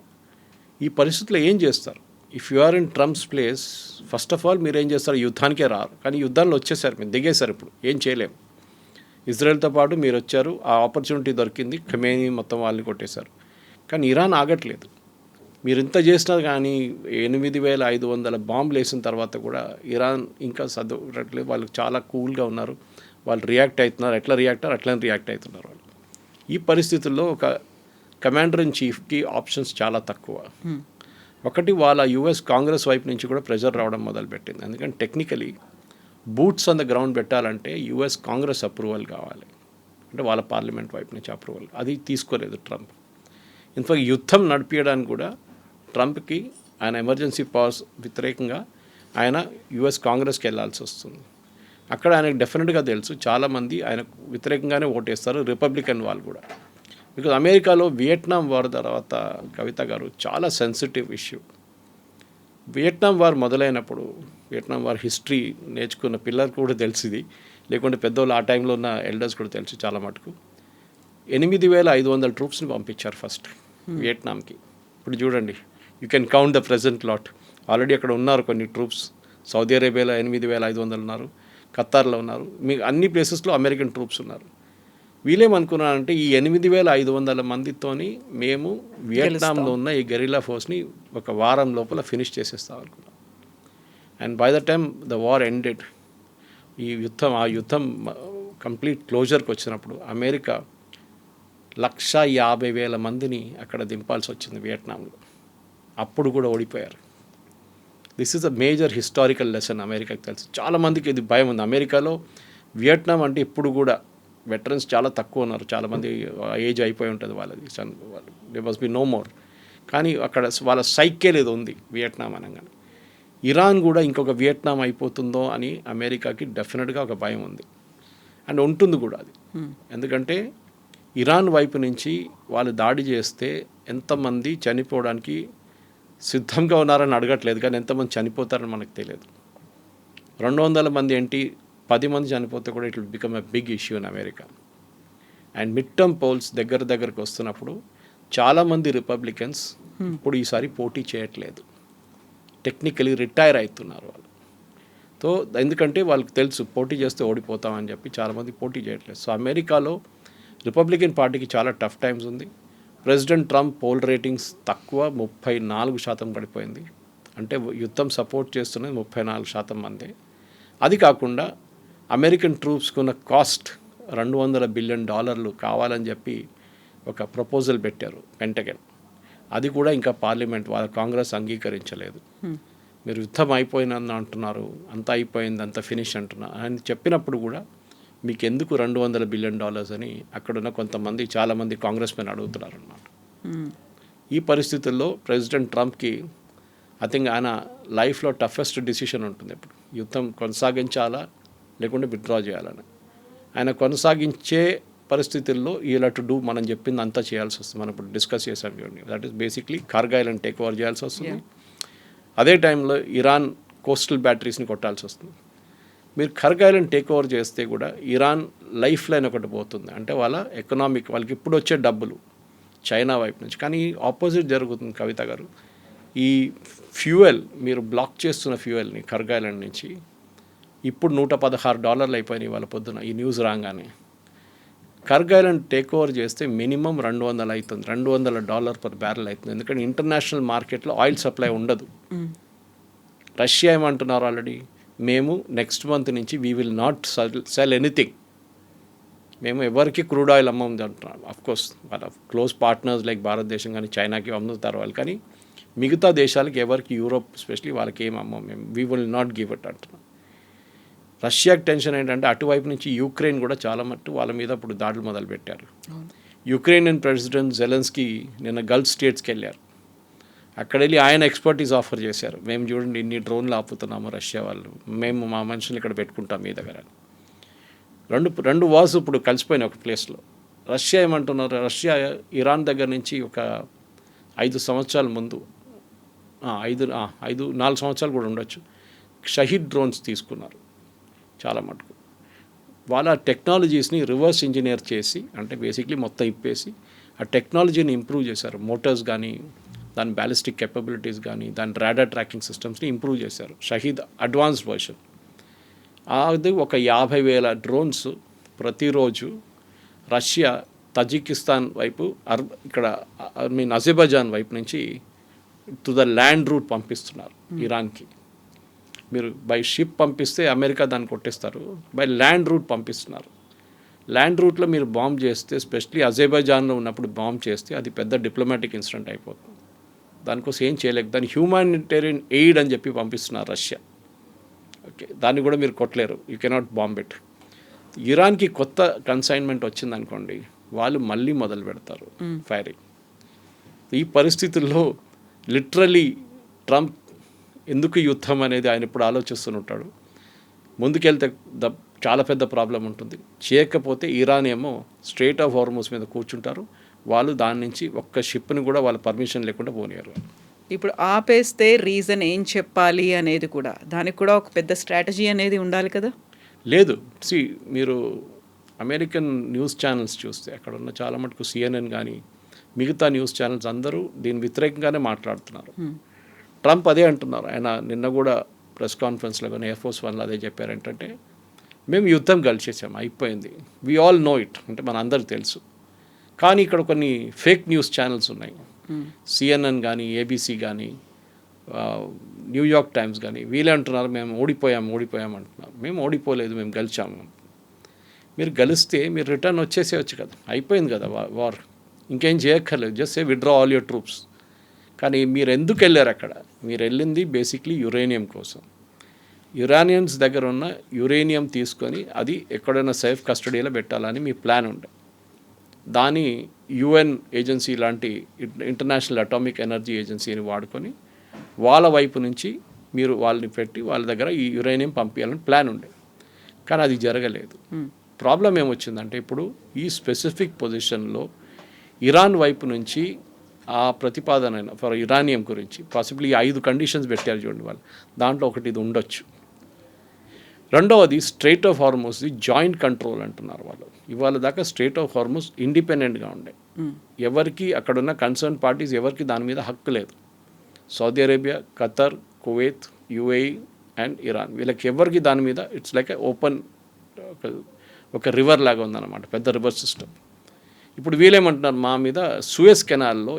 ఈ పరిస్థితుల్లో ఏం చేస్తారు? If you are in Trump's place, first of all మీరు ఏం చేస్తారు? యుద్ధానికే రారు. కానీ యుద్ధాల్లో వచ్చేసారు, మీరు దిగేశారు. ఇప్పుడు ఏం చేయలేము. ఇజ్రాయెల్తో పాటు మీరు వచ్చారు, ఆ ఆపర్చునిటీ దొరికింది, ఖమేనీ మొత్తం వాళ్ళని కొట్టేశారు. కానీ ఇరాన్ ఆగట్లేదు. మీరు ఇంత చేసినా కానీ 8500 బాంబులు వేసిన తర్వాత కూడా ఇరాన్ ఇంకా చదవట్లేదు. వాళ్ళు చాలా కూల్గా ఉన్నారు. వాళ్ళు రియాక్ట్ అవుతున్నారు. ఎట్లా రియాక్ట్ అయ్యారు అట్లనే రియాక్ట్ అవుతున్నారు వాళ్ళు. ఈ పరిస్థితుల్లో ఒక కమాండర్ ఇన్ చీఫ్కి ఆప్షన్స్ చాలా తక్కువ. ఒకటి, వాళ్ళ యుఎస్ కాంగ్రెస్ వైపు నుంచి కూడా ప్రెజర్ రావడం మొదలుపెట్టింది. ఎందుకంటే technically boots on the ground పెట్టాలంటే యుఎస్ కాంగ్రెస్ అప్రూవల్ కావాలి, అంటే వాళ్ళ పార్లమెంట్ వైపు నుంచి అప్రూవల్. అది తీసుకోలేదు ట్రంప్. ఇన్ఫాక్ట్ యుద్ధం నడిపించడానికి కూడా ట్రంప్కి ఆయన ఎమర్జెన్సీ పవర్స్ వ్యతిరేకంగా ఆయన యుఎస్ కాంగ్రెస్కి వెళ్ళాల్సి వస్తుంది. అక్కడ ఆయనకు డెఫినెట్గా తెలుసు చాలామంది ఆయనకు వ్యతిరేకంగానే ఓటేస్తారు, రిపబ్లికన్ వాళ్ళు కూడా. బికాజ్ అమెరికాలో వియట్నాం వార్ తర్వాత కవిత గారు చాలా సెన్సిటివ్ ఇష్యూ. వియట్నాం వార్ మొదలైనప్పుడు, వియట్నాం వార్ హిస్టరీ నేర్చుకున్న పిల్లలకు కూడా తెలిసింది, లేకుంటే పెద్దోళ్ళు ఆ టైంలో ఉన్న ఎల్డర్స్ కూడా తెలుసు చాలా మటుకు. 8500 ట్రూప్స్ని పంపించారు ఫస్ట్ వియట్నాంకి. ఇప్పుడు చూడండి, you can count the present lot. Already అక్కడ ఉన్నారు కొన్ని ట్రూప్స్. సౌదీ అరేబియాలో 8500 ఉన్నారు, ఖతార్లో ఉన్నారు, మీకు అన్ని ప్లేసెస్లో అమెరికన్ ట్రూప్స్ ఉన్నారు. వీళ్ళేమనుకున్నారంటే ఈ 8500 మందితోని మేము వియట్నాంలో ఉన్న ఈ గెరిల్లా ఫోర్స్ని ఒక వారం లోపల ఫినిష్ చేసేస్తాం అనుకున్నాం. And by the time the war ended, ఆ యుద్ధం కంప్లీట్ క్లోజర్కి వచ్చినప్పుడు అమెరికా 150,000 మందిని అక్కడ దింపాల్సి వచ్చింది వియట్నాంలో. అప్పుడు కూడా ఓడిపోయారు. This is a major historical lesson అమెరికాకి తెలుసు. చాలామందికి ఇది భయం ఉంది. అమెరికాలో వియట్నాం అంటే ఇప్పుడు కూడా వెటరన్స్ చాలా తక్కువ ఉన్నారు. చాలామంది ఏజ్ అయిపోయి ఉంటుంది వాళ్ళది, they must be no more. కానీ అక్కడ వాళ్ళ సైకిల్ ఏదో ఉంది వియట్నాం అనగానే. ఇరాన్ కూడా ఇంకొక వియట్నాం అయిపోతుందో అని అమెరికాకి డెఫినెట్గా ఒక భయం ఉంది, అండ్ ఉంటుంది కూడా అది. ఎందుకంటే ఇరాన్ వైపు నుంచి వాళ్ళు దాడి చేస్తే ఎంతమంది చనిపోవడానికి సిద్ధంగా ఉన్నారని అడగట్లేదు, కానీ ఎంతమంది చనిపోతారని మనకు తెలియదు. 200 మంది ఏంటి, 10 మంది చనిపోతే కూడా it will become a big issue in America. And mid term polls దగ్గరకు వస్తున్నప్పుడు చాలామంది రిపబ్లికన్స్ ఇప్పుడు ఈసారి పోటీ చేయట్లేదు, టెక్నికలీ రిటైర్ అవుతున్నారు వాళ్ళు. సో ఎందుకంటే వాళ్ళకి తెలుసు పోటీ చేస్తే ఓడిపోతామని చెప్పి చాలామంది పోటీ చేయట్లేదు. సో అమెరికాలో రిపబ్లికన్ పార్టీకి చాలా టఫ్ టైమ్స్ ఉంది. ప్రెసిడెంట్ ట్రంప్ పోల్ రేటింగ్స్ తక్కువ, 34% పడిపోయింది. అంటే యుద్ధం సపోర్ట్ చేస్తున్నది 34% మందే. అది కాకుండా అమెరికన్ ట్రూప్స్కున్న కాస్ట్ $200 బిలియన్ కావాలని చెప్పి ఒక ప్రపోజల్ పెట్టారు పెంటగన్. అది కూడా ఇంకా పార్లమెంట్ వాళ్ళ కాంగ్రెస్ అంగీకరించలేదు. మీరు యుద్ధం అయిపోయిందని అంటున్నారు, అంతా అయిపోయింది, అంతా ఫినిష్ అంటున్నారు అని చెప్పినప్పుడు కూడా మీకు ఎందుకు $200 బిలియన్ అని అక్కడున్న కొంతమంది చాలామంది కాంగ్రెస్ మెన్ అడుగుతున్నారు అన్నమాట. ఈ పరిస్థితుల్లో ప్రెసిడెంట్ ట్రంప్కి ఐ థింక్ ఆయన లైఫ్లో టఫెస్ట్ డిసిషన్ ఉంటుంది ఇప్పుడు, యుద్ధం కొనసాగించాలా లేకుంటే విత్డ్రా చేయాలని. ఆయన కొనసాగించే పరిస్థితుల్లో ఇలా టు డూ మనం చెప్పింది అంతా చేయాల్సి వస్తుంది. మనం ఇప్పుడు డిస్కస్ చేసాం చూడండి, that is basically Kargil and take over చేయాల్సి వస్తుంది. అదే టైంలో ఇరాన్ కోస్టల్ బ్యాటరీస్ని కొట్టాల్సి వస్తుంది. మీరు కార్గిల్ అండ్ టేక్ ఓవర్ చేస్తే కూడా ఇరాన్ లైఫ్ లైన్ ఒకటి పోతుంది, అంటే వాళ్ళ ఎకనామిక్, వాళ్ళకి ఇప్పుడు వచ్చే డబ్బులు చైనా వైపు నుంచి. కానీ ఆపోజిట్ జరుగుతుంది కవిత గారు. ఈ ఫ్యూయల్ మీరు బ్లాక్ చేస్తున్న ఫ్యూయల్ని కార్గిల్ నుంచి ఇప్పుడు $116 అయిపోయినాయి వాళ్ళ పొద్దున ఈ న్యూస్ రాగానే. కార్గిల్ టేక్ ఓవర్ చేస్తే మినిమం 200 అవుతుంది, $200 పర్ బ్యారెల్ అవుతుంది. ఎందుకంటే ఇంటర్నేషనల్ మార్కెట్లో ఆయిల్ సప్లై ఉండదు. రష్యా ఏమంటున్నారు ఆల్రెడీ, మేము నెక్స్ట్ మంత్ నుంచి we will not cell anything, మేము ఎవరికి క్రూడ్ ఆయిల్ అమ్మం అంటున్నారు. అఫ్కోర్స్ వాళ్ళ క్లోజ్ పార్ట్నర్స్ లైక్ భారతదేశం కానీ చైనాకి అమ్ముతారు వాళ్ళు, కానీ మిగతా దేశాలకి ఎవరికి, యూరోప్ స్పెషలీ వాళ్ళకి ఏం అమ్మం మేము, we will not give it అంటున్నాం. రష్యాకి టెన్షన్ ఏంటంటే అటువైపు నుంచి యుక్రెయిన్ కూడా చాలా మట్టు వాళ్ళ మీద ఇప్పుడు దాడులు మొదలుపెట్టారు. యుక్రెయిన్ ప్రెసిడెంట్ జెలెన్స్కీ నిన్న గల్ఫ్ స్టేట్స్కి వెళ్ళారు. అక్కడ వెళ్ళి ఆయన ఎక్స్పర్టీస్ ఆఫర్ చేశారు, మేము చూడండి ఇన్ని డ్రోన్లు ఆపుతున్నాము రష్యా వాళ్ళు, మేము మా మనుషులు ఇక్కడ పెట్టుకుంటాం మీ దగ్గర. రెండు వార్స్ ఇప్పుడు కలిసిపోయినాయి ఒక ప్లేస్లో. రష్యా ఏమంటున్నారు, రష్యా ఇరాన్ దగ్గర నుంచి ఒక 5 సంవత్సరాల ముందు 4 సంవత్సరాలు కూడా ఉండొచ్చు, షహీద్ డ్రోన్స్ తీసుకున్నారు చాలా మటుకు. వాళ్ళ టెక్నాలజీస్ని రివర్స్ ఇంజనీర్ చేసి, అంటే బేసిక్లీ మొత్తం ఇప్పేసి ఆ టెక్నాలజీని ఇంప్రూవ్ చేశారు. మోటార్స్ కానీ, దాని బ్యాలిస్టిక్ కెపబిలిటీస్ కానీ, దాని రాడార్ ట్రాకింగ్ సిస్టమ్స్ని ఇంప్రూవ్ చేశారు. Shahed advanced version. అది ఒక 50,000 డ్రోన్స్ ప్రతిరోజు రష్యా తజికిస్తాన్ వైపు, ఇక్కడ అజర్బైజాన్ వైపు నుంచి టు ద ల్యాండ్ రూట్ పంపిస్తున్నారు ఇరాన్కి. మీరు బై షిప్ పంపిస్తే అమెరికా దాన్ని కొట్టేస్తారు, బై ల్యాండ్ రూట్ పంపిస్తున్నారు. ల్యాండ్ రూట్లో మీరు బాంబ్ చేస్తే, స్పెషలీ అజర్బైజాన్లో ఉన్నప్పుడు బాంబ్ చేస్తే అది పెద్ద డిప్లొమాటిక్ ఇన్సిడెంట్ అయిపోతుంది. దానికోసం ఏం చేయలేక దాన్ని హ్యూమానిటేరియన్ ఎయిడ్ అని చెప్పి పంపిస్తున్నారు రష్యా. ఓకే, దాన్ని కూడా మీరు కొట్టలేరు, యూ కెనాట్ బాంబ్ ఇట్. ఇరాన్కి కొత్త కన్సైన్మెంట్ వచ్చిందనుకోండి, వాళ్ళు మళ్ళీ మొదలు పెడతారు ఫైరింగ్. ఈ పరిస్థితుల్లో లిటరలీ ట్రంప్ ఎందుకు యుద్ధం అనేది ఆయన ఇప్పుడు ఆలోచిస్తుంటాడు. ముందుకెళ్తే చాలా పెద్ద ప్రాబ్లం ఉంటుంది. చేయకపోతే ఇరాన్ ఏమో స్ట్రెయిట్ ఆఫ్ హార్మోస్ మీద కూర్చుంటారు, వాళ్ళు దాని నుంచి ఒక్క షిప్ని కూడా వాళ్ళ పర్మిషన్ లేకుండా పోనీయారు. ఇప్పుడు ఆపేస్తే రీజన్ ఏం చెప్పాలి అనేది కూడా, దానికి కూడా ఒక పెద్ద స్ట్రాటజీ అనేది ఉండాలి కదా. లేదు, మీరు అమెరికన్ న్యూస్ ఛానల్స్ చూస్తే అక్కడ ఉన్న చాలా మటుకు CNN కానీ మిగతా న్యూస్ ఛానల్స్ అందరూ దీని వ్యతిరేకంగానే మాట్లాడుతున్నారు. ట్రంప్ అదే అంటున్నారు. ఆయన నిన్న కూడా ప్రెస్ కాన్ఫరెన్స్లో కానీ ఎయిర్ ఫోర్స్ వన్లో అదే చెప్పారు, ఏంటంటే మేము యుద్ధం గెలిచేసాము, అయిపోయింది, వీ ఆల్ నో ఇట్, అంటే మన అందరికి తెలుసు. కానీ ఇక్కడ కొన్ని ఫేక్ న్యూస్ ఛానల్స్ ఉన్నాయి, CNN కానీ ABC కానీ న్యూయార్క్ టైమ్స్ కానీ వీళ్ళే అంటున్నారు మేము ఓడిపోయాం అంటున్నారు. మేము ఓడిపోలేదు, మేము గెలిచాము. మీరు గెలిస్తే మీరు రిటర్న్ వచ్చేసేయచ్చు కదా, అయిపోయింది కదా వార్, ఇంకేం చేయక్కర్లేదు, just say withdraw all your troops. కానీ మీరు ఎందుకు వెళ్ళారు అక్కడ? మీరు వెళ్ళింది బేసిక్లీ యురేనియం కోసం. యురానియన్స్ దగ్గర ఉన్న యురేనియం తీసుకొని అది ఎక్కడైనా సేఫ్ కస్టడీలో పెట్టాలని మీ ప్లాన్ ఉండే. దాని యుఎన్ ఏజెన్సీ లాంటి ఇంటర్నేషనల్ అటామిక్ ఎనర్జీ ఏజెన్సీని వాడుకొని వాళ్ళ వైపు నుంచి మీరు వాళ్ళని పెట్టి వాళ్ళ దగ్గర ఈ యురేనియం పంపించాలని ప్లాన్ ఉండే. కానీ అది జరగలేదు. ప్రాబ్లం ఏమొచ్చిందంటే ఇప్పుడు ఈ స్పెసిఫిక్ పొజిషన్లో ఇరాన్ వైపు నుంచి ఆ ప్రతిపాదన ఫర్ ఇరానియం గురించి పాసిబుల్లీ 5 కండిషన్స్ పెట్టారు చూడండి వాళ్ళు, దాంట్లో ఒకటి ఇది ఉండొచ్చు. రెండవది స్ట్రెయిట్ ఆఫ్ హార్మోస్ది జాయింట్ కంట్రోల్ అంటున్నారు వాళ్ళు. ఇవాళ దాకా స్ట్రెయిట్ ఆఫ్ హార్మోస్ ఇండిపెండెంట్గా ఉండే, ఎవరికి అక్కడున్న కన్సర్న్ పార్టీస్ ఎవరికి దాని మీద హక్కు లేదు. Saudi Arabia, Qatar, Kuwait, UAE and Iran, వీళ్ళకి ఎవరికి దాని మీద ఇట్స్ లైక్ ఓపెన్ ఒక రివర్ లాగా ఉందన్నమాట, పెద్ద రివర్ సిస్టమ్. ఇప్పుడు వీళ్ళేమంటున్నారు, మా మీద సూయజ్ కెనాల్లో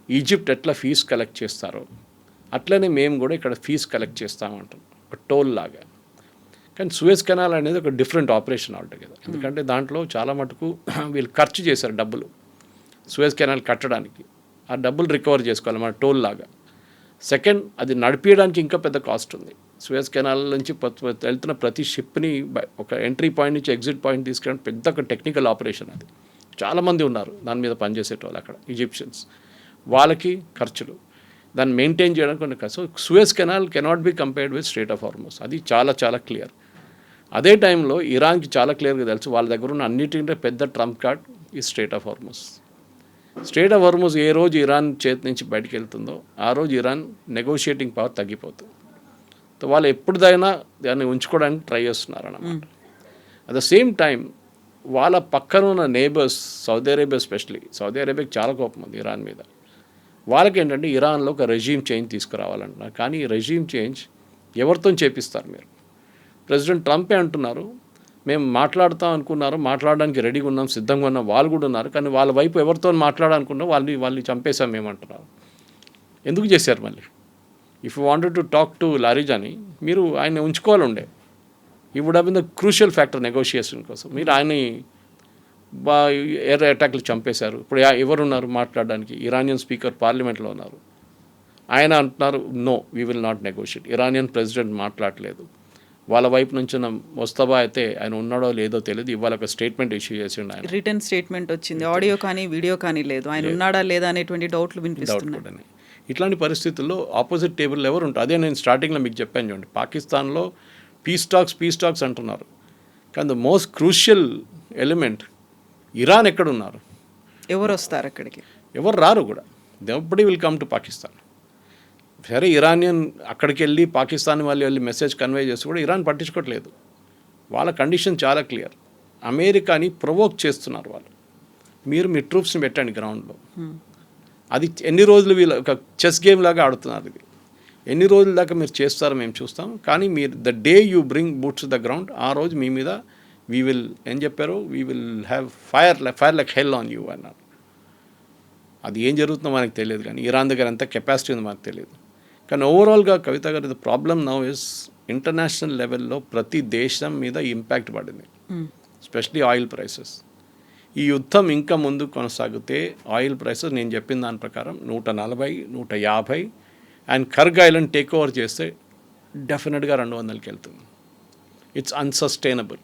ఈజిప్ట్ ఎట్లా ఫీజు కలెక్ట్ చేస్తారో అట్లనే మేము కూడా ఇక్కడ ఫీజు కలెక్ట్ చేస్తామంటాం, ఒక టోల్ లాగా. కానీ సూయజ్ కెనాల్ అనేది ఒక డిఫరెంట్ ఆపరేషన్ ఆల్టుగెదర్. ఎందుకంటే దాంట్లో చాలా మటుకు వీళ్ళు ఖర్చు చేశారు డబ్బులు సూయజ్ కెనాల్ కట్టడానికి, ఆ డబ్బులు రికవర్ చేసుకోవాలి మన టోల్ లాగా. సెకండ్, అది నడిపించడానికి ఇంకా పెద్ద కాస్ట్ ఉంది. సూయజ్ కెనాల్ నుంచి వెళ్తున్న ప్రతి షిప్ని ఒక ఎంట్రీ పాయింట్ నుంచి ఎగ్జిట్ పాయింట్ తీసుకెళ్ళడం పెద్ద ఒక టెక్నికల్ ఆపరేషన్. అది చాలామంది ఉన్నారు దాని మీద పనిచేసేటోళ్ళు అక్కడ, ఈజిప్షియన్స్, వాళ్ళకి ఖర్చులు, దాన్ని మెయింటైన్ చేయడానికి కొన్ని ఖర్చు. Suez canal cannot be compared with straight of హార్మోస్, అది చాలా చాలా క్లియర్. అదే టైంలో ఇరాన్కి చాలా క్లియర్గా తెలుసు వాళ్ళ దగ్గర ఉన్న అన్నిటికంటే పెద్ద ట్రంప్ కార్డ్ ఈ strait of Hormuz. Strait of Hormuz ఏ రోజు ఇరాన్ చేతి నుంచి బయటకు వెళ్తుందో ఆ రోజు ఇరాన్ నెగోషియేటింగ్ పవర్ తగ్గిపోతుంది. వాళ్ళు ఎప్పుడుదైనా దాన్ని ఉంచుకోవడానికి ట్రై చేస్తున్నారు అన్నమాట. అట్ ద సేమ్ టైం వాళ్ళ పక్కన ఉన్న neighbours, Saudi Arabia especially, Saudi అరేబియాకి చాలా కోపం ఉంది ఇరాన్ మీద. వాళ్ళకి ఏంటంటే ఇరాన్లో ఒక రెజీమ్ చేంజ్ తీసుకురావాలంటున్నారు. కానీ ఈ రెజీమ్ చేంజ్ ఎవరితో చేపిస్తారు మీరు? ప్రెసిడెంట్ ట్రంపే అంటున్నారు మేము మాట్లాడుతాం అనుకున్నారు, మాట్లాడడానికి రెడీగా ఉన్నాం, సిద్ధంగా ఉన్నాం, వాళ్ళు కూడా ఉన్నారు. కానీ వాళ్ళ వైపు ఎవరితో మాట్లాడాలనుకున్నా వాళ్ళని చంపేశాం మేమంటున్నారు. ఎందుకు చేశారు మళ్ళీ? If you wanted to talk to Larijani, మీరు ఆయన ఉంచుకోవాలి ఉండే. He would have been the crucial factor negotiation కోసం. మీరు ఆయన్ని ఎయిర్ అటాక్లు చంపేశారు. ఇప్పుడు ఎవరున్నారు మాట్లాడడానికి? ఇరానియన్ స్పీకర్ పార్లమెంట్లో ఉన్నారు. ఆయన అంటున్నారు no we will not negotiate. Iranian president మాట్లాడలేదు. వాళ్ళ వైపు నుంచి ముస్తఫా అయితే ఆయన ఉన్నాడో లేదో తెలియదు, ఇవాళ ఒక స్టేట్మెంట్ ఇష్యూ చేసిండు ఆయన, రిటర్న్ స్టేట్మెంట్ వచ్చింది, ఆడియో కానీ వీడియో కానీ లేదు, ఆయన ఉన్నాడా లేదా అనేటువంటి డౌట్లు వినిపిస్తున్నాయి. ఇట్లాంటి పరిస్థితుల్లో ఆపోజిట్ టేబుల్ ఎవరు ఉంటారు? అదే నేను స్టార్టింగ్లో మీకు చెప్పాను చూడండి, పాకిస్తాన్లో పీస్ టాక్స్ అంటున్నారు. కానీ the most crucial element Iran ఎక్కడున్నారు? ఎవరు వస్తారు అక్కడికి? ఎవరు రారు కూడా. Nobody will come to Pakistan. సరే ఇరానియన్ అక్కడికి వెళ్ళి పాకిస్తాన్ వాళ్ళు వెళ్ళి మెసేజ్ కన్వే చేసి కూడా ఇరాన్ పట్టించుకోవట్లేదు. వాళ్ళ కండిషన్ చాలా క్లియర్. అమెరికాని ప్రొవోక్ చేస్తున్నారు వాళ్ళు, మీరు మీ ట్రూప్స్ని పెట్టండి గ్రౌండ్లో. అది ఎన్ని రోజులు వీళ్ళు ఒక చెస్ గేమ్ లాగా ఆడుతున్నారు. ఇది ఎన్ని రోజుల దాకా మీరు చేస్తారో మేము చూస్తాం. కానీ మీరు the day you bring boots the ground, ఆ రోజు మీ మీద వీ విల్ ఏం చెప్పారు, we will have fire like hell on you అన్నారు. అది ఏం జరుగుతుందో మనకు తెలియదు, కానీ ఇరాన్ దగ్గర ఎంత కెపాసిటీ ఉందో మనకు తెలియదు. కానీ ఓవరాల్గా కవిత గారు, the problem now is international లెవెల్లో ప్రతి దేశం మీద ఇంపాక్ట్ పడింది, ఎస్పెషలీ ఆయిల్ ప్రైసెస్. ఈ యుద్ధం ఇంకా ముందు కొనసాగితే ఆయిల్ ప్రైసెస్ నేను చెప్పిన దాని ప్రకారం 140, 150 అండ్ కర్గ్ ఐలాండ్ టేక్ ఓవర్ చేస్తే డెఫినెట్గా 200కి వెళ్తుంది. It's unsustainable.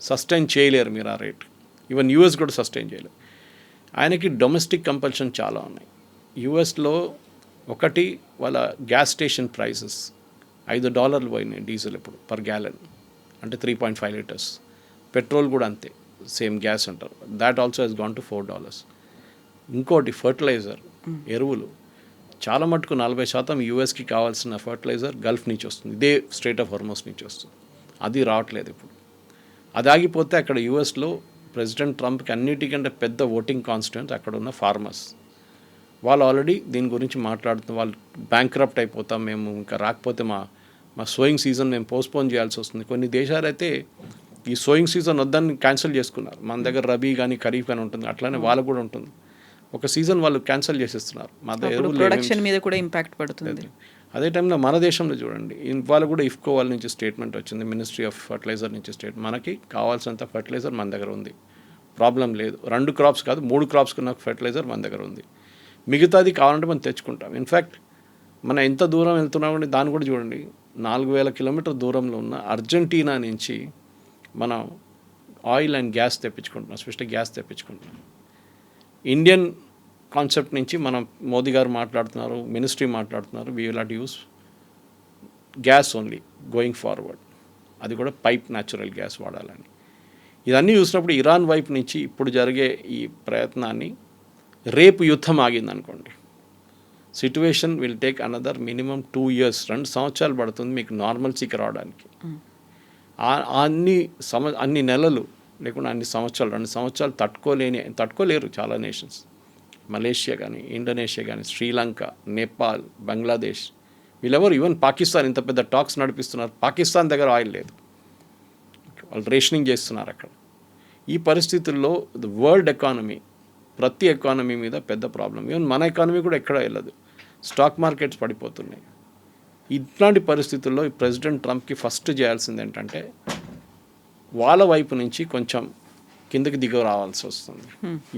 సస్టైన్ చేయలేరు మీరు ఆ రేట్. ఈవెన్ యూఎస్ కూడా సస్టైన్ చేయలేరు. ఆయనకి డొమెస్టిక్ కంపల్షన్ చాలా ఉన్నాయి. యూఎస్లో ఒకటి వాళ్ళ గ్యాస్ స్టేషన్ ప్రైసెస్ $5 పోయినాయి డీజిల్ ఇప్పుడు పర్ గ్యాలన్, అంటే 3.5 లీటర్స్. పెట్రోల్ కూడా అంతే, సేమ్ గ్యాస్ అంటారు, that also has gone to $4. ఇంకోటి ఫర్టిలైజర్, ఎరువులు చాలా మటుకు 40% యూఎస్కి కావాల్సిన ఫర్టిలైజర్ గల్ఫ్ నుంచి వస్తుంది, ఇదే స్ట్రెయిట్ ఆఫ్ హార్మోస్ నుంచి వస్తుంది. అది రావట్లేదు ఇప్పుడు. అది ఆగిపోతే అక్కడ యూఎస్లో ప్రెసిడెంట్ ట్రంప్కి అన్నిటికంటే పెద్ద ఓటింగ్ కాన్స్టిట్యూన్స్ అక్కడ ఉన్న ఫార్మర్స్. వాళ్ళు ఆల్రెడీ దీని గురించి మాట్లాడుతున్న, వాళ్ళు బ్యాంక్రప్ట్ అయిపోతాం మేము, ఇంకా రాకపోతే మా సోయింగ్ సీజన్ మేము పోస్ట్పోన్ చేయాల్సి వస్తుంది. కొన్ని దేశాలు అయితే ఈ సోయింగ్ సీజన్ వద్దని క్యాన్సిల్ చేసుకున్నారు. మన దగ్గర రబీ కానీ ఖరీఫ్ కానీ ఉంటుంది, అట్లానే వాళ్ళకు కూడా ఉంటుంది. ఒక సీజన్ వాళ్ళు క్యాన్సిల్ చేసేస్తున్నారు. మా ప్రొడక్షన్ మీద కూడా ఇంపాక్ట్ పడుతుంది. అదే టైంలో మన దేశంలో చూడండి, ఇవాళ కూడా ఇఫ్కో వాళ్ళ నుంచి స్టేట్మెంట్ వచ్చింది, మినిస్ట్రీ ఆఫ్ ఫర్టిలైజర్ నుంచి మనకి కావాల్సినంత ఫర్టిలైజర్ మన దగ్గర ఉంది, ప్రాబ్లం లేదు. 2 క్రాప్స్ కాదు 3 క్రాప్స్కి నాకు ఫర్టిలైజర్ మన దగ్గర ఉంది, మిగతాది కావాలంటే మనం తెచ్చుకుంటాం. ఇన్ఫ్యాక్ట్ మనం ఎంత దూరం వెళ్తున్నామంటే దాన్ని కూడా చూడండి, 4000 కిలోమీటర్ దూరంలో ఉన్న అర్జెంటీనా నుంచి మనం ఆయిల్ అండ్ గ్యాస్ తెప్పించుకుంటున్నాం, స్పెషల్లీ గ్యాస్ తెప్పించుకుంటున్నాం. ఇండియన్ కాన్సెప్ట్ నుంచి మనం మోదీ గారు మాట్లాడుతున్నారు, మినిస్ట్రీ మాట్లాడుతున్నారు, we will not use gas only going forward, అది కూడా పైప్ న్యాచురల్ గ్యాస్ వాడాలని. ఇదన్నీ చూసినప్పుడు ఇరాన్ వైపు నుంచి ఇప్పుడు జరిగే ఈ ప్రయత్నాన్ని, రేపు యుద్ధం ఆగిందనుకోండి, situation will take another minimum 2 years, 2 సంవత్సరాలు పడుతుంది మీకు నార్మల్సీకి రావడానికి. అన్ని నెలలు లేకుండా అన్ని సంవత్సరాలు, 2 సంవత్సరాలు తట్టుకోలేరు చాలా నేషన్స్. మలేషియా కానీ, ఇండోనేషియా కానీ, శ్రీలంక, నేపాల్, బంగ్లాదేశ్, వీళ్ళెవరు, ఈవెన్ పాకిస్తాన్ ఇంత పెద్ద టాక్స్ నడిపిస్తున్నారు, పాకిస్తాన్ దగ్గర ఆయిల్ లేదు, వాళ్ళు రేషనింగ్ చేస్తున్నారు అక్కడ. ఈ పరిస్థితుల్లో వరల్డ్ ఎకానమీ, ప్రతి ఎకానమీ మీద పెద్ద ప్రాబ్లం. ఈవెన్ మన ఎకానమీ కూడా ఎక్కడ వెళ్ళదు, స్టాక్ మార్కెట్స్ పడిపోతున్నాయి. ఇట్లాంటి పరిస్థితుల్లో ఈ ప్రెసిడెంట్ ట్రంప్కి ఫస్ట్ చేయాల్సింది ఏంటంటే వాళ్ళ వైపు నుంచి కొంచెం కిందకి దిగు రావాల్సి వస్తుంది.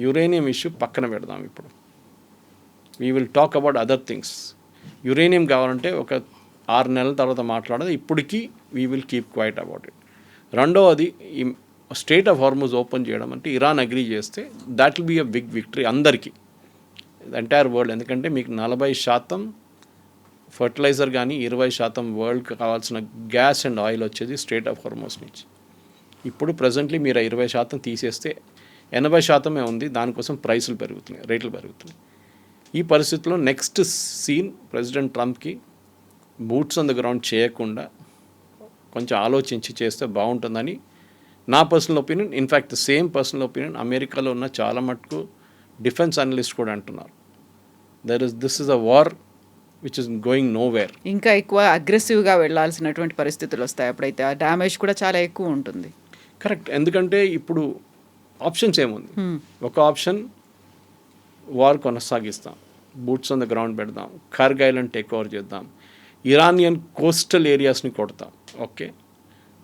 యురేనియం ఇష్యూ పక్కన పెడదాం, ఇప్పుడు we will talk about other things. Uranium కావాలంటే ఒక 6 నెలల తర్వాత మాట్లాడదు, ఇప్పటికీ we will keep quiet about it. రెండవది, ఈ స్టేట్ ఆఫ్ హార్మోజ్ ఓపెన్ చేయడం అంటే ఇరాన్ అగ్రీ చేస్తే that will be a big victory అందరికీ, ఎంటైర్ వరల్డ్. ఎందుకంటే మీకు 40% ఫర్టిలైజర్ కానీ 20% వరల్డ్కి కావాల్సిన గ్యాస్ అండ్ ఆయిల్ వచ్చేది స్టేట్ ఆఫ్ హార్మోజ్ నుంచి. ఇప్పుడు ప్రజెంట్లీ మీరు 20% తీసేస్తే 80% ఉంది, దానికోసం ప్రైసులు పెరుగుతున్నాయి, రేట్లు పెరుగుతున్నాయి. ఈ పరిస్థితుల్లో నెక్స్ట్ సీన్ ప్రెసిడెంట్ ట్రంప్కి బూట్స్ ఆన్ ద గ్రౌండ్ చేయకుండా కొంచెం ఆలోచించి చేస్తే బాగుంటుందని నా personal opinion. In fact same personal opinion అమెరికాలో ఉన్న చాలా మటుకు డిఫెన్స్ అనలిస్ట్ కూడా అంటున్నారు. This is a war which is going nowhere. ఇంకా ఎక్కువ అగ్రెసివ్గా వెళ్ళాల్సినటువంటి పరిస్థితులు వస్తాయి, అప్పుడైతే ఆ డ్యామేజ్ కూడా చాలా ఎక్కువ ఉంటుంది. కరెక్ట్, ఎందుకంటే ఇప్పుడు ఆప్షన్స్ ఏముంది, ఒక ఆప్షన్ వార్ కొనసాగిస్తాం, బూట్స్ ఆన్ ద గ్రౌండ్ పెడదాం, కార్గ్ ఐలాండ్ టేక్ ఓవర్ చేద్దాం, ఇరానియన్ కోస్టల్ ఏరియాస్ని కొడతాం. ఓకే,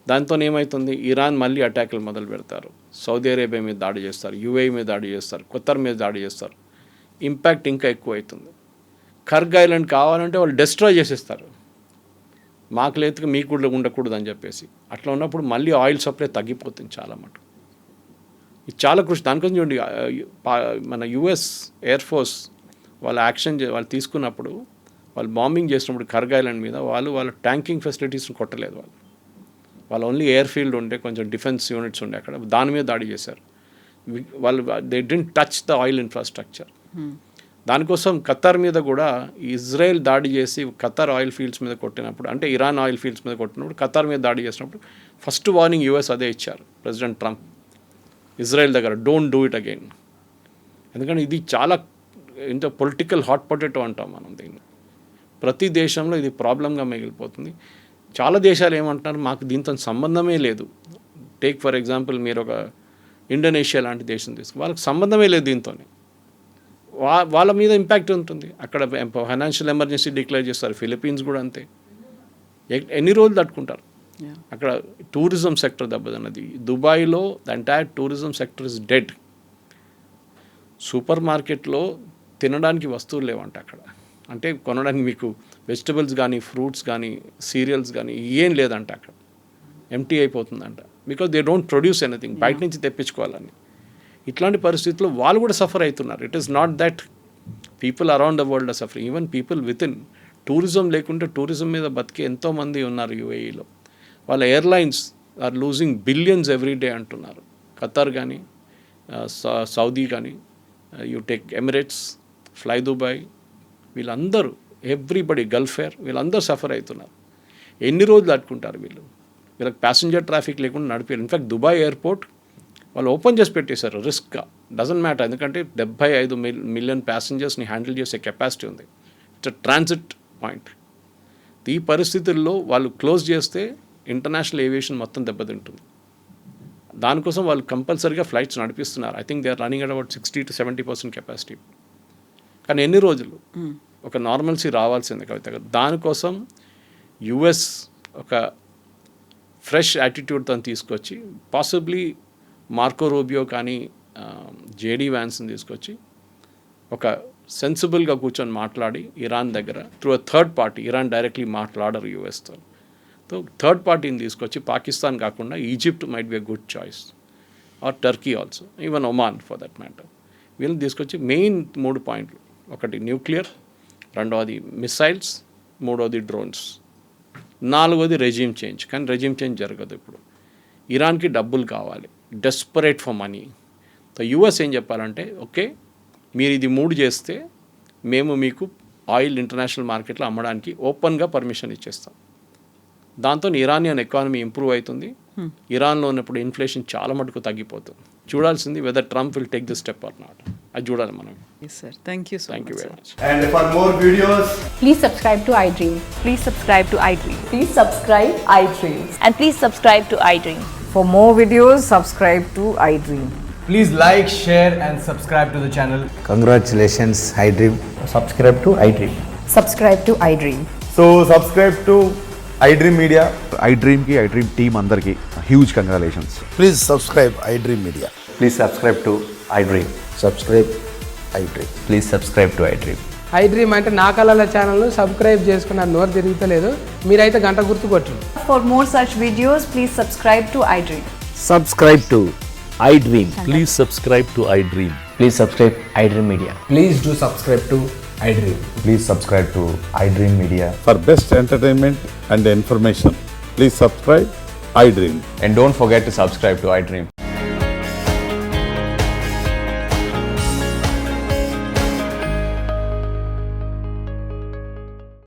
దాంతో ఏమవుతుంది, ఇరాన్ మళ్ళీ అటాకులు మొదలు పెడతారు, సౌదీ అరేబియా మీద దాడి చేస్తారు, యుఏఈ మీద దాడి చేస్తారు, ఖతర్ మీద దాడి చేస్తారు, ఇంపాక్ట్ ఇంకా ఎక్కువ అవుతుంది. కార్గ్ ఐలాండ్ కావాలంటే వాళ్ళు డిస్ట్రాయ్ చేసేస్తారు, మాకు లేదు మీకు కూడా ఉండకూడదు అని చెప్పేసి. అట్లా ఉన్నప్పుడు మళ్ళీ ఆయిల్ సప్లై తగ్గిపోతుంది చాలా మటుకు. ఇది చాలా కృషి. దానికోసం చూడండి, మన యుఎస్ ఎయిర్ ఫోర్స్ వాళ్ళు తీసుకున్నప్పుడు, వాళ్ళు బాంబింగ్ చేసినప్పుడు కార్గ్ ఐలాండ్ మీద వాళ్ళ ట్యాంకింగ్ ఫెసిలిటీస్ని కొట్టలేదు. వాళ్ళు ఓన్లీ ఎయిర్ ఫీల్డ్ ఉంటే కొంచెం డిఫెన్స్ యూనిట్స్ ఉండే అక్కడ, దాని మీద దాడి చేశారు. They didn't touch the oil infrastructure. దానికోసం ఖతర్ మీద కూడా ఇజ్రాయెల్ దాడి చేసి ఖతర్ ఆయిల్ ఫీల్డ్స్ మీద కొట్టినప్పుడు, అంటే ఇరాన్ ఆయిల్ ఫీల్డ్స్ మీద కొట్టినప్పుడు, ఖతర్ మీద దాడి చేసినప్పుడు ఫస్ట్ వార్నింగ్ యూఎస్ అదే ఇచ్చారు ప్రెసిడెంట్ ట్రంప్ ఇజ్రాయెల్ దగ్గర, డోంట్ డూ ఇట్ అగైన్. ఎందుకంటే ఇది చాలా ఇంత పొలిటికల్ హాట్ పొటాటో అంటాం మనం దీన్ని. ప్రతి దేశంలో ఇది ప్రాబ్లంగా మిగిలిపోతుంది. చాలా దేశాలు ఏమంటున్నారు, మాకు దీంతో సంబంధమే లేదు. టేక్ ఫర్ ఎగ్జాంపుల్ మీరు ఒక ఇండోనేషియా లాంటి దేశం తీసుకు, వాళ్ళకి సంబంధమే లేదు దీంతో, వాళ్ళ మీద ఇంపాక్ట్ ఉంటుంది. అక్కడ ఫైనాన్షియల్ ఎమర్జెన్సీ డిక్లేర్ చేస్తారు. ఫిలిప్పీన్స్ కూడా అంతే. ఎన్ని రోజులు తట్టుకుంటారు అక్కడ. టూరిజం సెక్టర్ దెబ్బతిన్నది. దుబాయ్లో the entire tourism sector is dead. Super మార్కెట్లో తినడానికి వస్తువులు లేవంట అక్కడ, అంటే కొనడానికి మీకు వెజిటబుల్స్ కానీ, ఫ్రూట్స్ కానీ, సీరియల్స్ కానీ ఏం లేదంట అక్కడ, ఎంటీ అయిపోతుందంట. Because they don't produce anything, బయట నుంచి తెప్పించుకోవాలని. ఇట్లాంటి పరిస్థితుల్లో వాళ్ళు కూడా సఫర్ అవుతున్నారు. It is not that people around the world are suffering, even people with in. Tourism లేకుంటే టూరిజం మీద బతికే ఎంతోమంది ఉన్నారు యుఏఈలో. వాళ్ళ airlines are losing billions every day అంటున్నారు. ఖతర్ కానీ, సౌదీ కానీ, you take Emirates, fly Dubai, వీళ్ళందరూ ఎవ్రీబడి, గల్ఫ్ ఎయిర్, వీళ్ళందరూ సఫర్ అవుతున్నారు. ఎన్ని రోజులు తట్టుకుంటారు వీళ్ళకి ప్యాసింజర్ ట్రాఫిక్ లేకుండా నడిపారు. ఇన్ఫ్యాక్ట్ దుబాయ్ ఎయిర్పోర్ట్ వాళ్ళు ఓపెన్ చేసి పెట్టేశారు రిస్క్గా. డజంట్ మ్యాటర్, ఎందుకంటే 75 మిలియన్ ప్యాసింజర్స్ని హ్యాండిల్ చేసే కెపాసిటీ ఉంది. It's transit point. ఈ పరిస్థితుల్లో వాళ్ళు క్లోజ్ చేస్తే ఇంటర్నేషనల్ ఏవియేషన్ మొత్తం దెబ్బతింటుంది. దానికోసం వాళ్ళు కంపల్సరీగా ఫ్లైట్స్ నడిపిస్తున్నారు. I think they are running at about 60 to 70% capacity. కానీ ఎన్ని రోజులు ఒక నార్మల్సీ రావాల్సిందే కవిత గారు. దానికోసం యుఎస్ ఒక ఫ్రెష్ యాటిట్యూడ్తో తీసుకొచ్చి పాసిబ్లీ మార్కో రూబియో కానీ జేడీ వ్యాన్స్ని తీసుకొచ్చి ఒక సెన్సిబుల్గా కూర్చొని మాట్లాడి ఇరాన్ దగ్గర through a third party, Iran directly మాట్లాడరు యూఎస్తో, సో థర్డ్ పార్టీని తీసుకొచ్చి పాకిస్తాన్ కాకుండా Egypt might be a good choice or Turkey also, even Oman for that matter. వీళ్ళని తీసుకొచ్చి మెయిన్ 3 పాయింట్లు, ఒకటి న్యూక్లియర్, రెండవది మిసైల్స్, మూడవది డ్రోన్స్, నాలుగోది రెజీమ్ చేంజ్. కానీ రెజీమ్ చేంజ్ జరగదు ఇప్పుడు. ఇరాన్కి డబ్బులు కావాలి, desperate for money. So US ఏం చెప్పాలంటే ఓకే మీరు ఇది 3 చేస్తే మేము మీకు ఆయిల్ ఇంటర్నేషనల్ మార్కెట్లో అమ్మడానికి ఓపెన్గా పర్మిషన్ ఇచ్చేస్తాం. దాంతో ఇరానియన్ ఎకానమీ ఇంప్రూవ్ అవుతుంది. ఇరాన్లో ఉన్నప్పుడు ఇన్ఫ్లేషన్ చాలా మటుకు తగ్గిపోతుంది. చూడాల్సింది whether Trump will take this step or not. అది చూడాలి మనం. Sir thank you thank you very much. And for more videos, Please subscribe to iDream. Please subscribe to iDream. Please subscribe iDream. And please subscribe to iDream. For more videos, subscribe to iDream. please like, share, and subscribe to the channel. Congratulations, iDream. Subscribe to iDream. Subscribe to iDream. So subscribe to iDream Media. iDream की iDream team अंदर की huge congratulations. Please subscribe iDream Media. Please subscribe to iDream. Subscribe iDream. Please subscribe to iDream. iDream అంటే నా కళల ఛానల్ను subscribe చేసుకున్న నోరు తిరుగుతలేదు, మీరైతే గంట గుర్తు కొట్టండి. For more such videos, please subscribe to iDream. Subscribe to iDream. Please subscribe to iDream. Please subscribe iDream Media. Please do subscribe to iDream. Please subscribe to iDream Media. For best entertainment and information, please subscribe iDream. And don't forget to subscribe to iDream.